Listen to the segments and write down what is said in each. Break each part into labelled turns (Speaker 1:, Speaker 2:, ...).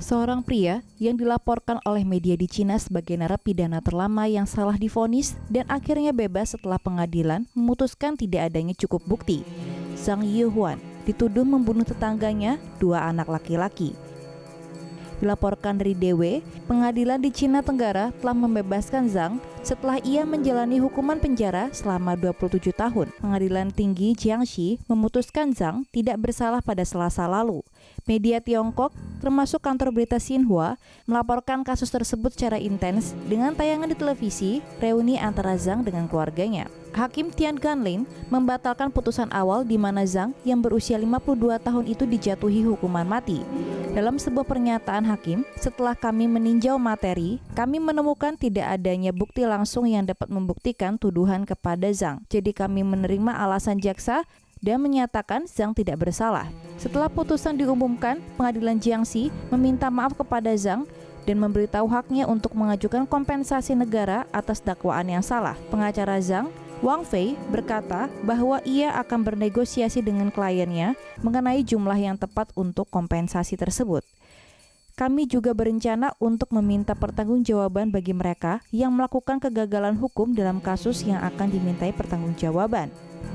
Speaker 1: Seorang pria yang dilaporkan oleh media di Cina sebagai narapidana terlama yang salah divonis dan akhirnya bebas setelah pengadilan memutuskan tidak adanya cukup bukti. Zhang Yihuan dituduh membunuh tetangganya, 2 anak laki-laki. Dilaporkan dari DW, pengadilan di Cina Tenggara telah membebaskan Zhang setelah ia menjalani hukuman penjara selama 27 tahun. Pengadilan Tinggi Jiangxi memutuskan Zhang tidak bersalah pada Selasa lalu. Media Tiongkok, termasuk kantor berita Xinhua, melaporkan kasus tersebut secara intens dengan tayangan di televisi reuni antara Zhang dengan keluarganya. Hakim Tian Ganlin membatalkan putusan awal di mana Zhang yang berusia 52 tahun itu dijatuhi hukuman mati. Dalam sebuah pernyataan hakim, setelah kami meninjau materi, kami menemukan tidak adanya bukti langsung yang dapat membuktikan tuduhan kepada Zhang. Jadi kami menerima alasan jaksa dan menyatakan Zhang tidak bersalah. Setelah putusan diumumkan, pengadilan Jiangxi meminta maaf kepada Zhang dan memberitahu haknya untuk mengajukan kompensasi negara atas dakwaan yang salah. Pengacara Zhang, Wang Fei, berkata bahwa ia akan bernegosiasi dengan kliennya mengenai jumlah yang tepat untuk kompensasi tersebut. Kami juga berencana untuk meminta pertanggungjawaban bagi mereka yang melakukan kegagalan hukum dalam kasus yang akan dimintai pertanggungjawaban,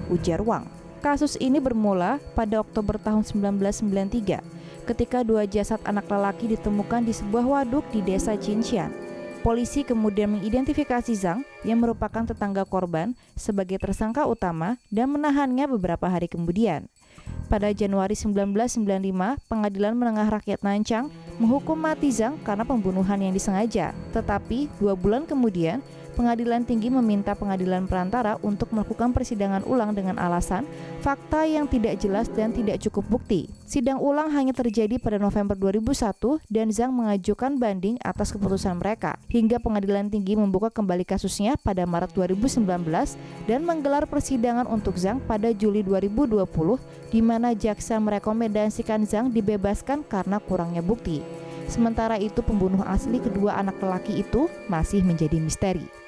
Speaker 1: ujar Wang. Kasus ini bermula pada Oktober tahun 1993 ketika 2 jasad anak lelaki ditemukan di sebuah waduk di desa Jinshan. Polisi kemudian mengidentifikasi Zhang yang merupakan tetangga korban sebagai tersangka utama dan menahannya beberapa hari kemudian. Pada Januari 1995, Pengadilan Menengah Rakyat Nanchang menghukum mati Zhang karena pembunuhan yang disengaja. Tetapi 2 bulan kemudian, Pengadilan Tinggi meminta pengadilan perantara untuk melakukan persidangan ulang dengan alasan fakta yang tidak jelas dan tidak cukup bukti. Sidang ulang hanya terjadi pada November 2001 dan Zhang mengajukan banding atas keputusan mereka. Hingga Pengadilan Tinggi membuka kembali kasusnya pada Maret 2019 dan menggelar persidangan untuk Zhang pada Juli 2020, di mana jaksa merekomendasikan Zhang dibebaskan karena kurangnya bukti. Sementara itu, pembunuh asli kedua anak lelaki itu masih menjadi misteri.